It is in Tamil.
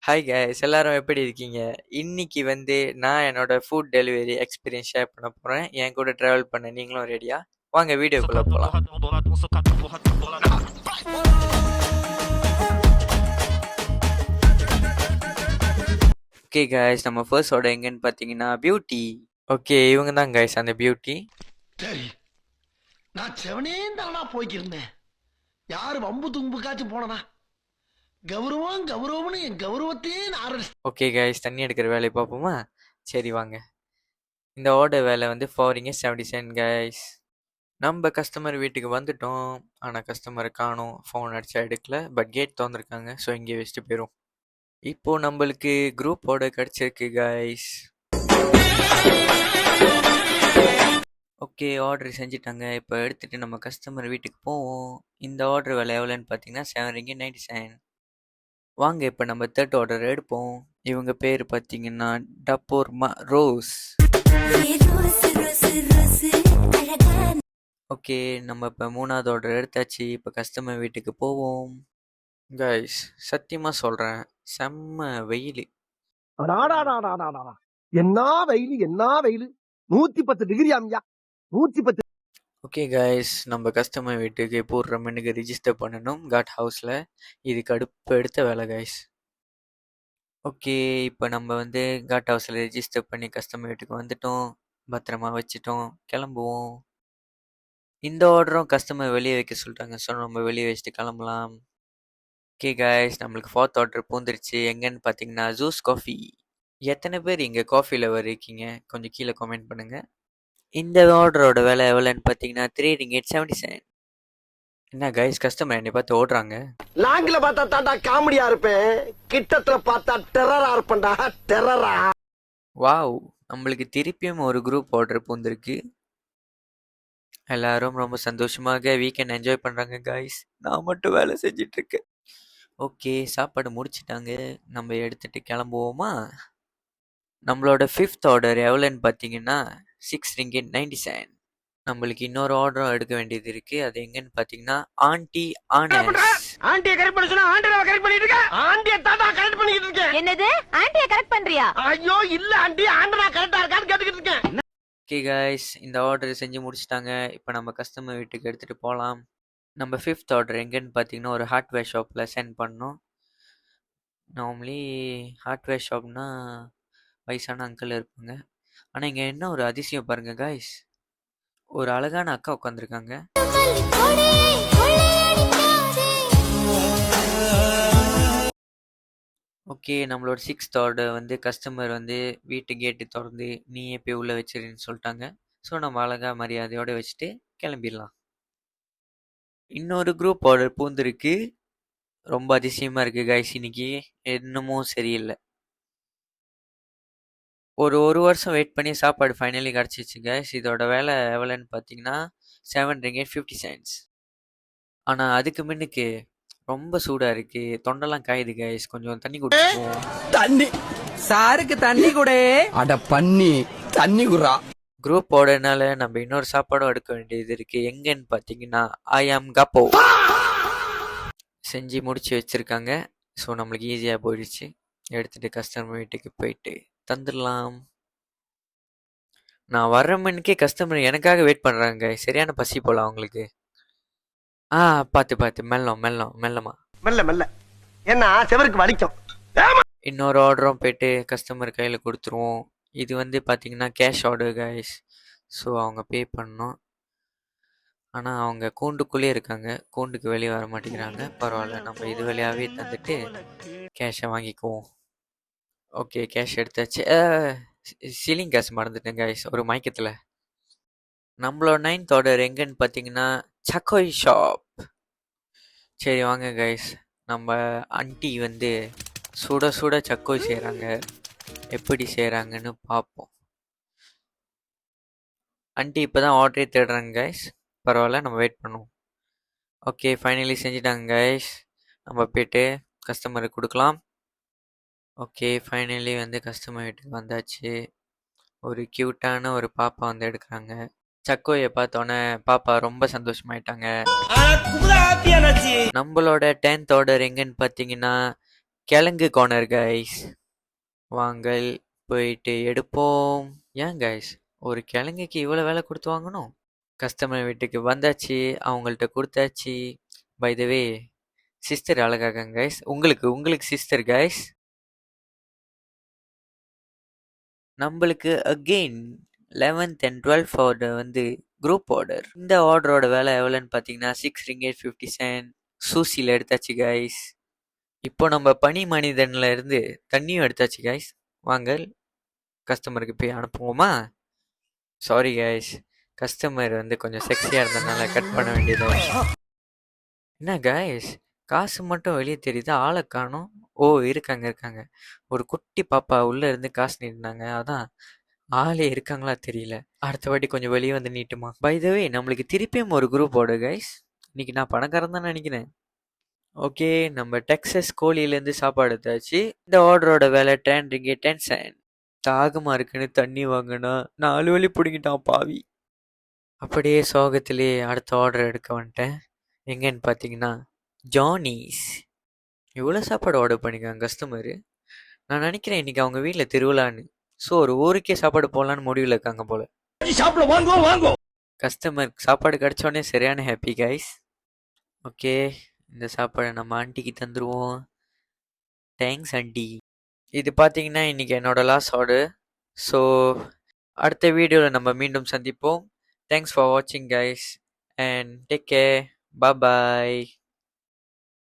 ஹாய் கைஸ் எல்லாரும் எப்படி இருக்கீங்க? இன்னைக்கு வந்து நான் என்னோட ஃபுட் டெலிவரி எக்ஸ்பீரியன்ஸ் ஷேர் பண்ண போறேன். என் கூட டிராவல் பண்ண நீங்களும் ரெடியா? வாங்க வீடியோக்குள்ள போலாம். ஓகே கைஸ், நம்ம ஃபர்ஸ்ட் ஆர்டர் எங்கன்னு பார்த்தீங்கன்னா பியூட்டி. ஓகே, இவங்க தான் கைஸ் அந்த பியூட்டி. சரி, நான் செவனே தானா போய்க்கிருந்தேன். யாரு வம்பு தும்புக்காச்சும் போனனா? கௌரவம் கௌரவம்னு என் கௌரவத்தையே நான் ஓகே கைஸ், தண்ணி எடுக்கிற வேலையை பார்ப்போமா? சரி வாங்க. இந்த ஆர்டர் வேலை வந்து ஃபாரிங்க 77 கைஸ். நம்ம கஸ்டமர் வீட்டுக்கு வந்துட்டோம். ஆனால் கஸ்டமரை காணோம். ஃபோன் அடிச்சா எடுக்கல. But gate திறந்துருக்காங்க. ஸோ இங்கே வச்சுட்டு போயிடும். இப்போ நம்மளுக்கு குரூப் ஆர்டர் கிடச்சிருக்கு கைஸ். ஓகே, ஆர்டர் செஞ்சுட்டாங்க. இப்போ எடுத்துகிட்டு நம்ம கஸ்டமர் வீட்டுக்கு போவோம். இந்த ஆர்டர் விலை எவ்வளோன்னு பார்த்தீங்கன்னா 7.90. வாங்க இப்போ நம்ம தேர்ட் ஆர்டர் எடுப்போம். இவங்க பேர் பார்த்தீங்கன்னா டப்போர்மா ரோஸ். ஓகே, நம்ம இப்போ மூணாவது ஆர்டர் எடுத்தாச்சு. இப்போ கஸ்டமர் வீட்டுக்கு போவோம். கைஸ் சத்தியமாக சொல்கிறேன், செம்ம வெயில். என்ன வெயில், என்ன வெயில்! 110 டிகிரி ஆமியா, 110. ஓகே கைஸ், நம்ம கஸ்டமர் வீட்டுக்கு போடுற மெனுக்கு ரிஜிஸ்டர் பண்ணணும் காட் ஹவுஸில். இது கடுப்பு எடுத்த வேலை கைஸ். ஓகே, இப்போ நம்ம வந்து காட் ஹவுஸில் ரிஜிஸ்டர் பண்ணி கஸ்டமர் வீட்டுக்கு வந்துட்டோம். பத்திரமா வச்சுட்டோம், கிளம்புவோம். இந்த ஆர்டரும் கஸ்டமர் வெளியே வைக்க சொல்லிட்டாங்க. ஸோ நம்ம வெளியே வச்சுட்டு கிளம்பலாம். ஓகே கைஸ், நம்மளுக்கு ஃபோர்த் ஆர்டர் பூந்துருச்சு. எங்கன்னு பார்த்தீங்கன்னா ஜூஸ் காஃபி. எத்தனை பேர் இங்கே காஃபி லவர் இருக்கீங்க? கொஞ்சம் கீழே கமெண்ட் பண்ணுங்கள். இந்த ஆர்டரோட விலை எவ்வளோன்னு பார்த்தீங்கன்னா 3.70. என்ன கைஸ், கஸ்டமர் என்னை பார்த்து ஓடுறாங்க. லாங்கில பார்த்தா தாண்டா காமெடியா இருப்பேன், கிட்டத்துல பார்த்தா டெரரா இருப்பேன்டா, டெரரா. வாவ், நம்மளுக்கு திருப்பியும் ஒரு குரூப் ஆர்டர் பூந்துருக்கு. எல்லாரும் ரொம்ப சந்தோஷமாக வீக்கெண்ட் என்ஜாய் பண்ணுறாங்க கைஸ். நான் மட்டும் வேலை செஞ்சிட்ருக்கேன். ஓகே, சாப்பாடு முடிச்சிட்டாங்க. நம்ம எடுத்துகிட்டு கிளம்புவோமா? நம்மளோட ஃபிஃப்த் ஆர்டர் எவ்வளோன்னு பார்த்தீங்கன்னா 6.90. நம்மளுக்கு இன்னொரு ஆர்டரும் எடுக்க வேண்டியது இருக்குது. அது எங்கன்னு பார்த்தீங்கன்னா ஆண்டி ஆனஸ். ஆண்டியை கரெக்ட் பண்ண சொன்னா ஆண்டியை கரெக்ட் பண்ணிட்டு இருக்க. ஆண்டியை தாத்தா கரெக்ட் பண்ணிட்டு இருக்கேன். என்னது ஆண்டியை கரெக்ட் பண்றியா? ஐயோ இல்ல ஆண்டி, ஆண்டனா கரெக்டா இருக்கான்னு கேட்டுக்கிட்டு இருக்கேன். ஓகே கைஸ், இந்த ஆர்டர் செஞ்சு முடிச்சிட்டாங்க. இப்போ நம்ம கஸ்டமர் வீட்டுக்கு எடுத்துகிட்டு போகலாம். நம்ம ஃபிஃப்த் ஆர்டர் எங்கன்னு பார்த்தீங்கன்னா ஒரு ஹார்ட்வேர் ஷாப்பில் சென்ட் பண்ணோம். நார்மலி ஹார்ட்வேர் ஷாப்னா வயசான அங்கிள் இருப்பாங்க. ஆனால் இங்கே என்ன ஒரு அதிசயம் பாருங்க கைஸ், ஒரு அழகான அக்கா உட்காந்துருக்காங்க. ஓகே, நம்மளோட சிக்ஸ்த் ஆர்டர் வந்து கஸ்டமர் வந்து வீட்டு கேட்டு திறந்து நீயே போய் உள்ளே வச்சிருன்னு சொல்லிட்டாங்க. ஸோ நம்ம அழகாக மரியாதையோடு வச்சுட்டு கிளம்பிடலாம். இன்னொரு குரூப் ஆர்டர் பூந்துருக்கு. ரொம்ப அதிசயமாக இருக்குது கைஸ். இன்னைக்கு என்னமோ சரியில்லை. ஒரு வருஷம் வெயிட் பண்ணி சாப்பாடு ஃபைனலி கிடச்சிச்சு கைஸ். இதோட வேலை எவ்வளோன்னு பார்த்தீங்கன்னா 7.50. ஆனால் அதுக்கு முன்னுக்கு ரொம்ப சூடாக இருக்குது, தொண்டெல்லாம் காயுது கைஸ். கொஞ்சம் தண்ணி குடிப்போம். தண்ணி சாருக்கு தண்ணி கூட அட பண்ணி தண்ணி குறா. குரூப் ஆர்டர்னால நம்ம இன்னொரு சாப்பாடும் எடுக்க வேண்டியது இருக்குது. எங்கன்னு பார்த்தீங்கன்னா ஐ ஆம் கப்போ செஞ்சு முடிச்சு வச்சுருக்காங்க. ஸோ நம்மளுக்கு ஈஸியாக போயிடுச்சு. எடுத்துகிட்டு கஸ்டமர் வீட்டுக்கு போயிட்டு தந்துடலாம். நான் வர்ற மணிக்கே கஸ்டமர் எனக்காக வெயிட் பண்ணுறாங்க. சரியான பசி போல அவங்களுக்கு. பார்த்து மெல்லமா மெல்ல மெல்ல, என்ன செவருக்கு வலிக்கும். இன்னொரு ஆர்டரும் போயிட்டு கஸ்டமர் கையில் கொடுத்துருவோம். இது வந்து பார்த்தீங்கன்னா கேஷ் ஆர்டர் கைஸ். ஸோ அவங்க பே பண்ணணும். ஆனால் அவங்க கூண்டுக்குள்ளே இருக்காங்க, கூண்டுக்கு வெளியே வர மாட்டேங்கிறாங்க. பரவாயில்ல, நம்ம இது வழியாகவே தந்துட்டு கேஷை வாங்கிக்குவோம். ஓகே, கேஷ் எடுத்தாச்சு. சீலிங் கேஷ் மறந்துட்டேன் கைஸ் ஒரு மயக்கத்தில். நம்மளோட 9th ஆர்டர் எங்கன்னு பார்த்தீங்கன்னா சக்கோய் ஷாப். சரி வாங்க கைஸ், நம்ம ஆண்டி வந்து சுட சுட சக்கோய் செய்கிறாங்க. எப்படி செய்கிறாங்கன்னு பார்ப்போம். ஆண்டி இப்போ தான் ஆர்டரே தேடுறாங்க கைஸ். பரவாயில்ல, நம்ம வெயிட் பண்ணுவோம். ஓகே, ஃபைனலி செஞ்சுட்டாங்க கைஸ். நம்ம போய்ட்டு கஸ்டமருக்கு கொடுக்கலாம். ஓகே, ஃபைனலி வந்து கஸ்டமர் வீட்டுக்கு வந்தாச்சு. ஒரு க்யூட்டான ஒரு பாப்பா வந்து எடுக்கிறாங்க. சக்கோயை பார்த்தோன்னே பாப்பா ரொம்ப சந்தோஷமாயிட்டாங்க. நம்மளோட 10th ஆர்டர் எங்கன்னு பார்த்தீங்கன்னா கிழங்கு கார்னர் கைஸ். வாங்கள் போயிட்டு எடுப்போம். ஏன் கைஸ் ஒரு கிழங்குக்கு இவ்வளோ வேலை கொடுத்து வாங்கணும்? கஸ்டமர் வீட்டுக்கு வந்தாச்சு, அவங்கள்ட்ட கொடுத்தாச்சு. பை த வே சிஸ்டர் அழகாக கைஸ். உங்களுக்கு சிஸ்டர் கைஸ். நம்மளுக்கு again 11th and 12th order வந்து குரூப் ஆர்டர். இந்த ஆர்டரோட வேலை எவ்வளோன்னு பார்த்தீங்கன்னா 6 ringgit 50 cent. சூசியில் எடுத்தாச்சு கைஸ். இப்போ நம்ம பனி மனிதன்ல இருந்து தண்ணியும் எடுத்தாச்சு கைஸ். வாங்க கஸ்டமருக்கு போய் அனுப்புவோமா? சாரி கைஸ், கஸ்டமர் வந்து கொஞ்சம் செக்ஸியாக இருந்ததுனால கட் பண்ண வேண்டியதாக. என்ன கைஸ் காசு மட்டும் வெளியே தெரியுது, ஆளை காணோம். ஓ இருக்காங்க. ஒரு குட்டி பாப்பா உள்ளே இருந்து காசு நீட்டினாங்க, அதான் ஆளே இருக்காங்களா தெரியல. அடுத்த வாட்டி கொஞ்சம் வெளியே வந்து நீட்டுமா. பை த வே நம்மளுக்கு திருப்பியும் ஒரு குரூப் ஓடு கைஸ். இன்னைக்கு நான் பணக்காரன் தான் நினைக்கிறேன். ஓகே, நம்ம டெக்ஸஸ் கோழியிலேருந்து சாப்பாடு எடுத்தாச்சு. இந்த ஆர்டரோட வேலை 10 ringgit 10 cent. தாகமாக இருக்குன்னு தண்ணி வாங்கினா 4 வழி பிடிங்கிட்டான் பாவி. அப்படியே சோகத்திலே அடுத்த ஆர்டர் எடுக்க வந்துட்டேன். எங்கன்னு பார்த்தீங்கன்னா ஜானீஸ். இவ்வளோ சாப்பாடு ஆர்டர் பண்ணிக்காங்க கஸ்டமரு. நான் நினைக்கிறேன் இன்னைக்கு அவங்க வீட்டில் திருவிழான்னு. ஸோ ஒரு ஊருக்கே சாப்பாடு போடலான்னு முடிவில் இருக்காங்க போல. கஸ்டமர் சாப்பாடு கிடைச்சோடனே சரியான ஹாப்பி கைஸ். ஓகே, இந்த சாப்பாடை நம்ம ஆண்டிக்கு தந்துடுவோம். Thanks aunty. இது பார்த்தீங்கன்னா இன்னைக்கு என்னோட லாஸ்ட் ஆர்டர். ஸோ அடுத்த வீடியோவில் நம்ம மீண்டும் சந்திப்போம். தேங்க்ஸ் ஃபார் வாட்சிங் guys and take care. Bye.